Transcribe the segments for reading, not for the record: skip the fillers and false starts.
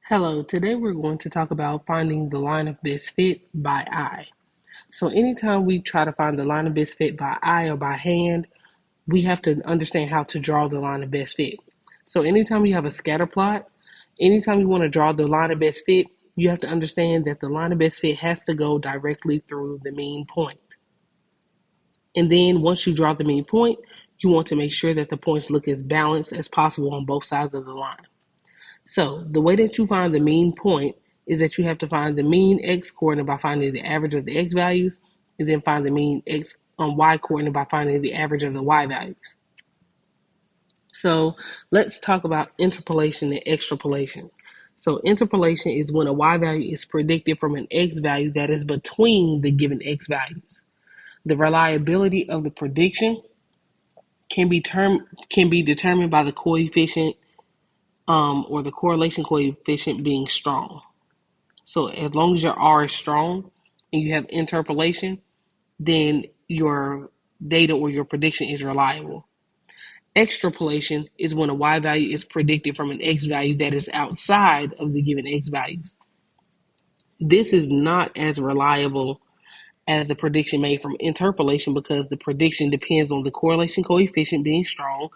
Hello, today we're going to talk about finding the line of best fit by eye. So anytime we try to find the line of best fit by eye or by hand, we have to understand how to draw the line of best fit. So anytime you have a scatter plot, anytime you want to draw the line of best fit, you have to understand that the line of best fit has to go directly through the mean point. And then once you draw the mean point, you want to make sure that the points look as balanced as possible on both sides of the line. So the way that you find the mean point is that you have to find the mean x coordinate by finding the average of the x values, and then find the mean x on y coordinate by finding the average of the y values. So let's talk about interpolation and extrapolation. So interpolation is when a y value is predicted from an x value that is between the given x values. The reliability of the prediction can be determined by the coefficient or the correlation coefficient being strong. So as long as your R is strong and you have interpolation, then your data or your prediction is reliable. Extrapolation is when a y value is predicted from an x value that is outside of the given x values. This is not as reliable as the prediction made from interpolation because the prediction depends on the correlation coefficient being strong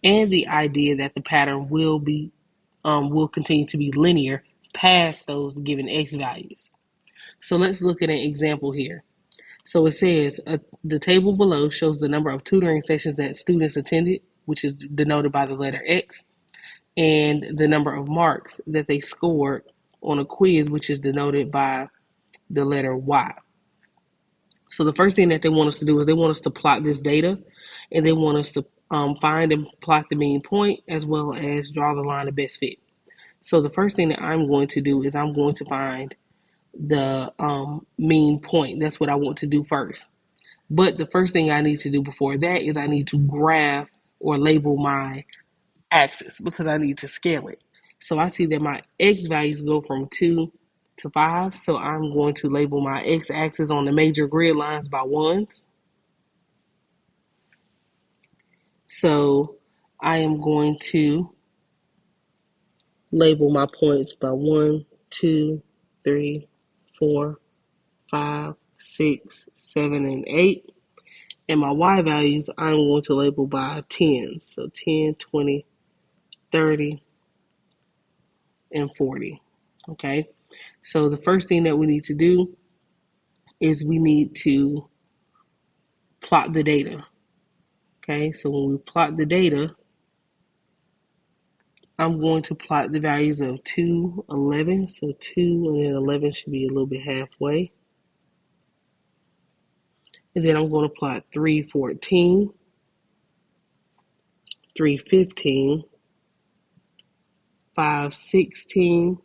and the idea that the pattern will continue to be linear past those given x values. So let's look at an example here. So it says the table below shows the number of tutoring sessions that students attended, which is denoted by the letter X, and the number of marks that they scored on a quiz, which is denoted by the letter Y. So the first thing that they want us to do is they want us to plot this data, and they want us to find and plot the mean point as well as draw the line of best fit. So the first thing that I'm going to do is I'm going to find the mean point. That's what I want to do first. But the first thing I need to do before that is I need to graph or label my axis because I need to scale it. So I see that my x values go from 2 to 5. So I'm going to label my x-axis on the major grid lines by ones. So I am going to label my points by 1, 2, 3, 4, 5, 6, 7, and 8. And my y values, I'm going to label by tens. So 10, 20, 30, and 40. Okay. So the first thing that we need to do is we need to plot the data. Okay. So when we plot the data, I'm going to plot the values of 2, 11. So 2 and then 11 should be a little bit halfway. And then I'm going to plot 3, 14, 3, 15, 5, 16,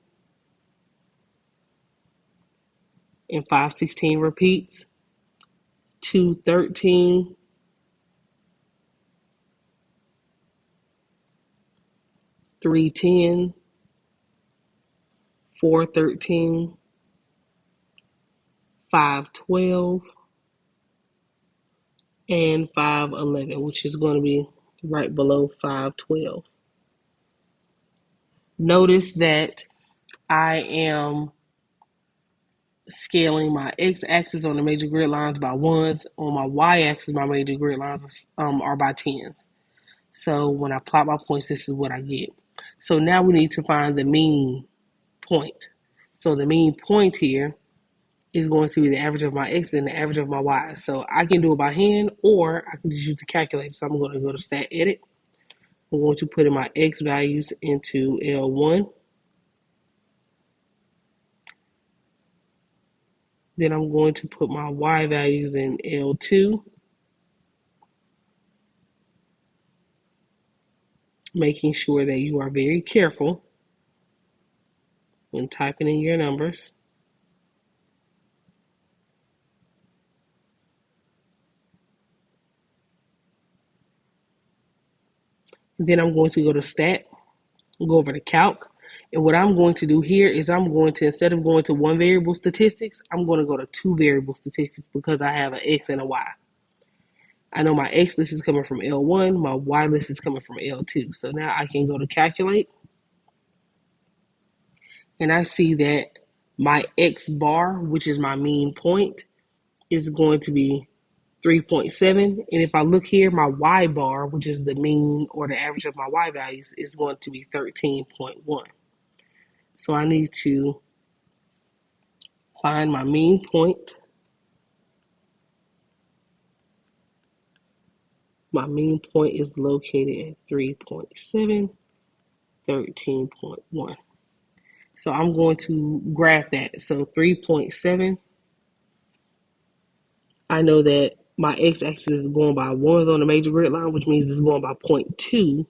and 5, 16 repeats, 2, 13, 3, 10, 4, 13, 5, 12, and 5, 11, which is going to be right below 5, 12. Notice that I am scaling my x-axis on the major grid lines by ones. On my y-axis, my major grid lines are by tens. So when I plot my points, this is what I get. So now we need to find the mean point. So the mean point here is going to be the average of my x and the average of my y. So I can do it by hand or I can just use the calculator. So I'm going to go to stat edit. I'm going to put in my x values into L1. Then I'm going to put my y values in L2, making sure that you are very careful when typing in your numbers. Then I'm going to go to stat, go over to calc. And what I'm going to do here is I'm going to, instead of going to one variable statistics, I'm going to go to two variable statistics because I have an x and a y. I know my x list is coming from L1, my y list is coming from L2. So now I can go to calculate. and I see that my x bar, which is my mean point, is going to be 3.7. And if I look here, my y bar, which is the mean or the average of my y values, is going to be 13.1. So I need to find my mean point. My mean point is located at 3.7, 13.1. So I'm going to graph that. So 3.7, I know that my x-axis is going by 1s on the major grid line, which means it's going by 0.2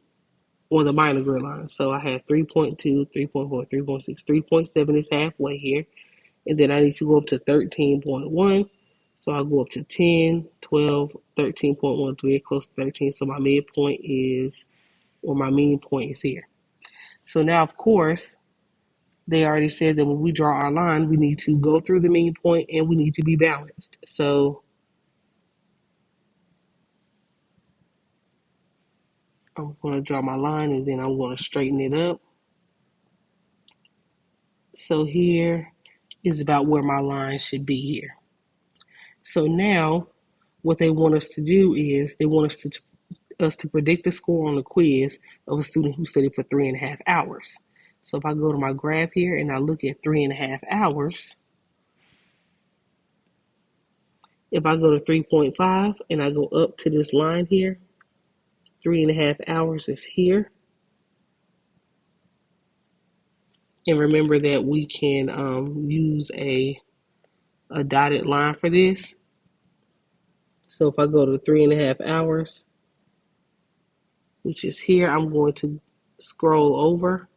on the minor grid line. So I have 3.2, 3.4, 3.6, 3.7 is halfway here. And then I need to go up to 13.1. So I'll go up to 10, 12, 13.1 to get close to 13. So my midpoint is, or my mean point is here. So now, of course, they already said that when we draw our line, we need to go through the mean point and we need to be balanced. So I'm going to draw my line and then I'm going to straighten it up. So here is about where my line should be here. So now what they want us to do is they want us to predict the score on the quiz of a student who studied for 3.5 hours. So if I go to my graph here and I look at 3.5 hours, if I go to 3.5 and I go up to this line here, 3.5 hours is here. And remember that we can use a dotted line for this. So if I go to 3.5 hours, which is here, I'm going to scroll over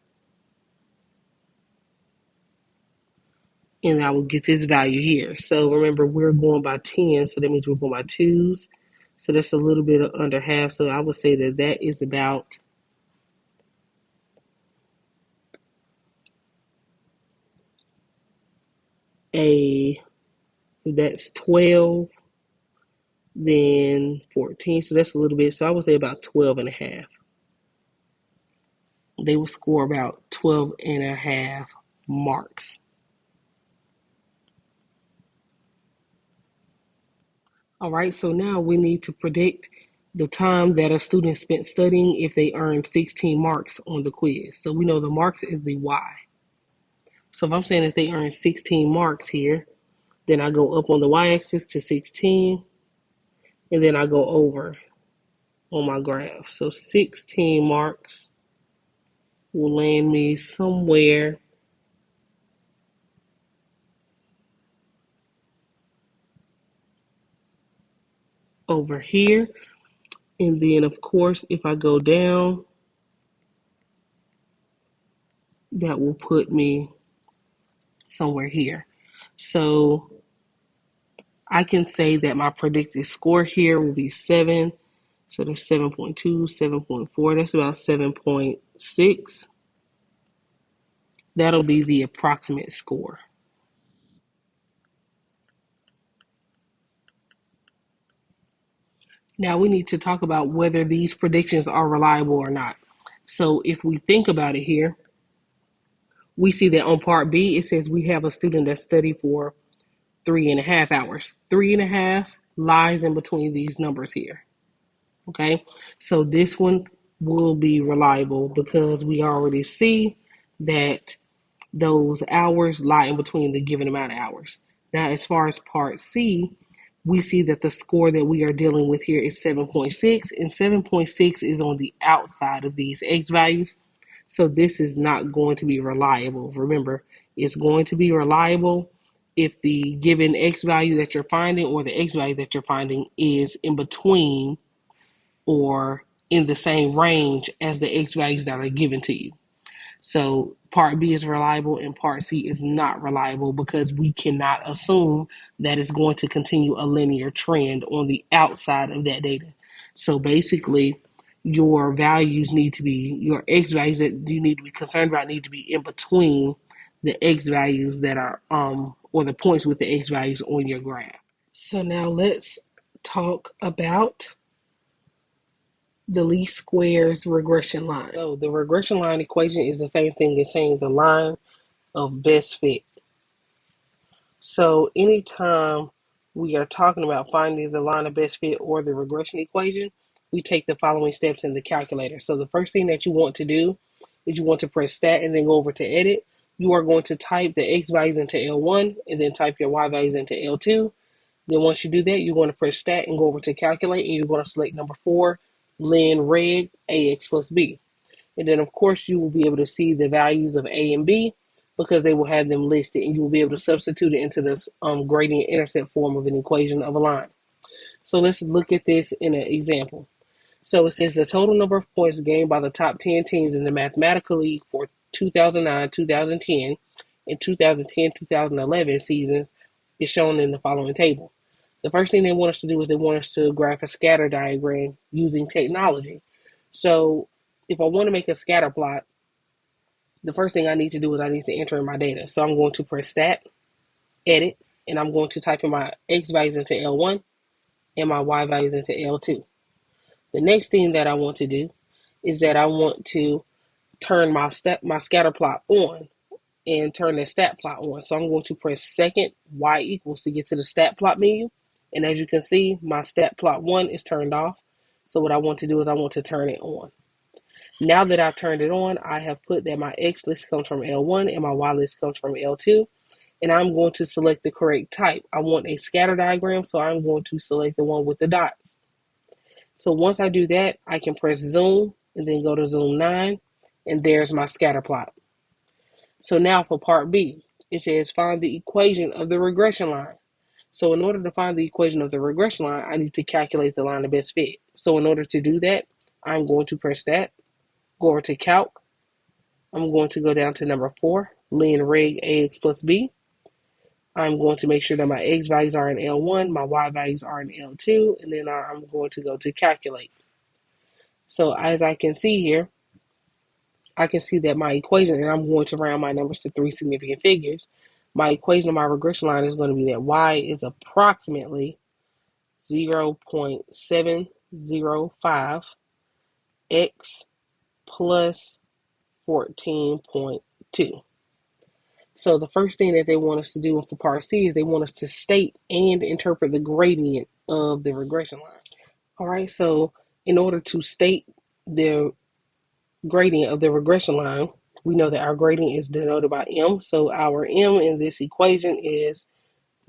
and I will get this value here. So remember, we're going by 10, so that means we're going by 2s. So that's a little bit under half. So I would say that that is about that's 12, then 14. So that's a little bit. So I would say about 12.5. They will score about 12.5 marks. All right, so now we need to predict the time that a student spent studying if they earned 16 marks on the quiz. So we know the marks is the y. So if I'm saying that they earned 16 marks here, then I go up on the y-axis to 16, and then I go over on my graph. So 16 marks will land me somewhere over here. And then, of course, if I go down, that will put me somewhere here. So I can say that my predicted score here will be 7. So that's 7.2, 7.4. That's about 7.6. That'll be the approximate score. Now we need to talk about whether these predictions are reliable or not. So if we think about it here, we see that on part B, it says we have a student that studied for 3.5 hours. 3.5 lies in between these numbers here. Okay, so this one will be reliable because we already see that those hours lie in between the given amount of hours. Now, as far as part C, we see that the score that we are dealing with here is 7.6, and 7.6 is on the outside of these x values. So this is not going to be reliable. Remember, it's going to be reliable if the given x value that you're finding or the x value that you're finding is in between or in the same range as the x values that are given to you. So part B is reliable and part C is not reliable because we cannot assume that it's going to continue a linear trend on the outside of that data. So basically, your values need to be, your x values that you need to be concerned about need to be in between the x values that are, or the points with the x values on your graph. So now let's talk about the least squares regression line. So the regression line equation is the same thing as saying the line of best fit. So anytime we are talking about finding the line of best fit or the regression equation, we take the following steps in the calculator. So the first thing that you want to do is you want to press stat and then go over to edit. You are going to type the x values into L1 and then type your y values into L2. Then once you do that, you're going to press stat and go over to calculate, and you're going to select number 4, LinReg, ax+b. And then, of course, you will be able to see the values of A and B because they will have them listed, and you will be able to substitute it into this gradient intercept form of an equation of a line. So let's look at this in an example. So it says the total number of points gained by the top 10 teams in the Mathematical League for 2009, 2010, and 2010, 2011 seasons is shown in the following table. The first thing they want us to do is they want us to graph a scatter diagram using technology. So if I want to make a scatter plot, the first thing I need to do is I need to enter in my data. So I'm going to press stat, edit, and I'm going to type in my x values into L1 and my y values into L2. The next thing that I want to do is that I want to turn my scatter plot on and turn the stat plot on. So I'm going to press second y equals to get to the stat plot menu. And as you can see, my stat plot 1 is turned off. So what I want to do is I want to turn it on. Now that I've turned it on, I have put that my X list comes from L1 and my Y list comes from L2. And I'm going to select the correct type. I want a scatter diagram, so I'm going to select the one with the dots. So once I do that, I can press zoom and then go to zoom 9, and there's my scatter plot. So now for part B, it says find the equation of the regression line. So in order to find the equation of the regression line, I need to calculate the line of best fit. So in order to do that, I'm going to press that, go over to calc. I'm going to go down to number 4, LinReg ax+b. I'm going to make sure that my x values are in L1, my y values are in L2, and then I'm going to go to calculate. So as I can see here, I can see that my equation, and I'm going to round my numbers to 3 significant figures. My equation of my regression line is going to be that y is approximately 0.705 x plus 14.2. So the first thing that they want us to do for part C is they want us to state and interpret the gradient of the regression line. All right, so in order to state the gradient of the regression line, we know that our gradient is denoted by m. So our m in this equation is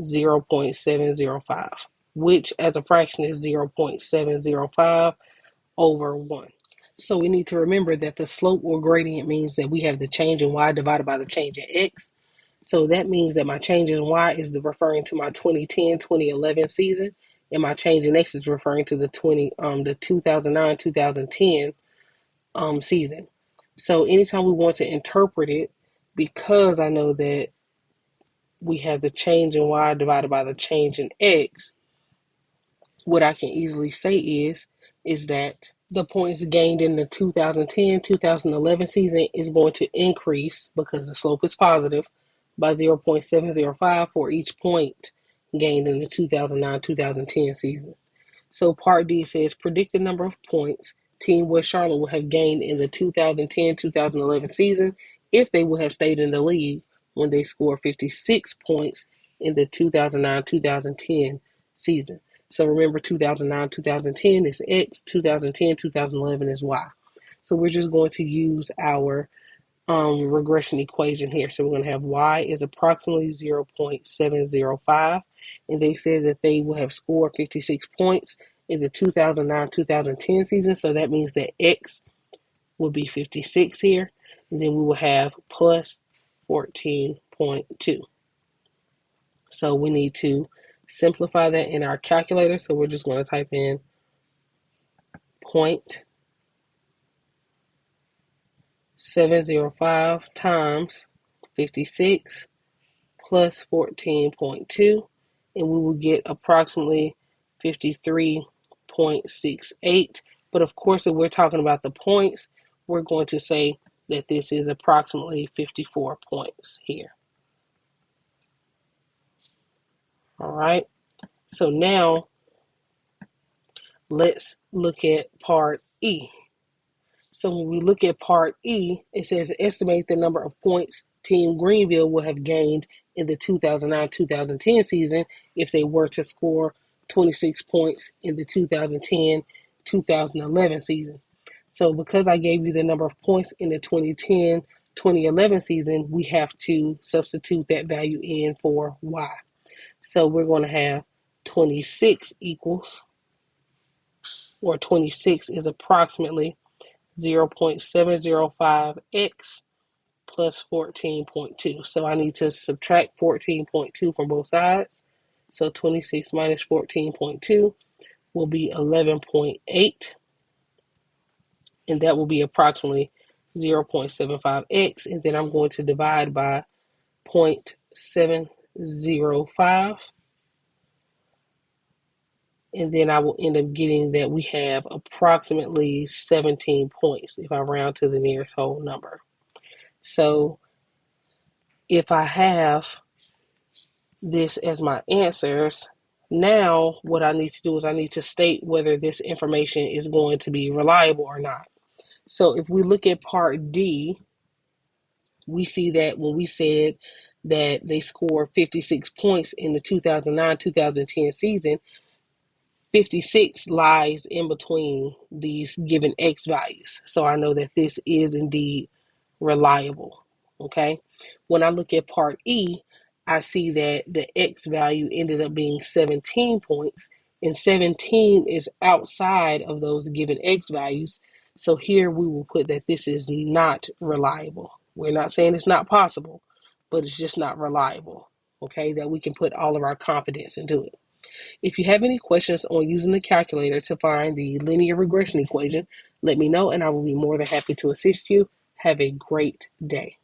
0.705, which as a fraction is 0.705 over 1. So we need to remember that the slope or gradient means that we have the change in y divided by the change in x. So that means that my change in y is referring to my 2010-2011 season, and my change in x is referring to the 2009-2010 season. So anytime we want to interpret it, because I know that we have the change in y divided by the change in x, what I can easily say is that the points gained in the 2010-2011 season is going to increase because the slope is positive by 0.705 for each point gained in the 2009-2010 season. So part D says predict the number of points Team West Charlotte will have gained in the 2010-2011 season if they would have stayed in the league when they scored 56 points in the 2009-2010 season. So remember 2009-2010 is X, 2010-2011 is Y. So we're just going to use our regression equation here. So we're going to have y is approximately 0.705, and they said that they will have scored 56 points in the 2009-2010 season. So that means that x will be 56 here, and then we will have plus 14.2. So we need to simplify that in our calculator. So we're just going to type in 0.705 times 56 plus 14.2, and we will get approximately 53.68. But of course, if we're talking about the points, we're going to say that this is approximately 54 points here. All right, so now let's look at part E. So when we look at part E, it says estimate the number of points Team Greenville would have gained in the 2009-2010 season if they were to score 26 points in the 2010-2011 season. So because I gave you the number of points in the 2010-2011 season, we have to substitute that value in for y. So we're going to have 26 equals, or 26 is approximately 0.705x plus 14.2. So I need to subtract 14.2 from both sides. So 26 minus 14.2 will be 11.8, and that will be approximately 0.75x, and then I'm going to divide by 0.705, and then I will end up getting that we have approximately 17 points if I round to the nearest whole number. So if I have this as my answers, now what I need to do is I need to state whether this information is going to be reliable or not. So if we look at part D, we see that when we said that they scored 56 points in the 2009-2010 season, 56 lies in between these given X values. So I know that this is indeed reliable, okay? When I look at part E, I see that the X value ended up being 17 points, and 17 is outside of those given X values. So here we will put that this is not reliable. We're not saying it's not possible, but it's just not reliable, okay? That we can put all of our confidence into it. If you have any questions on using the calculator to find the linear regression equation, let me know and I will be more than happy to assist you. Have a great day.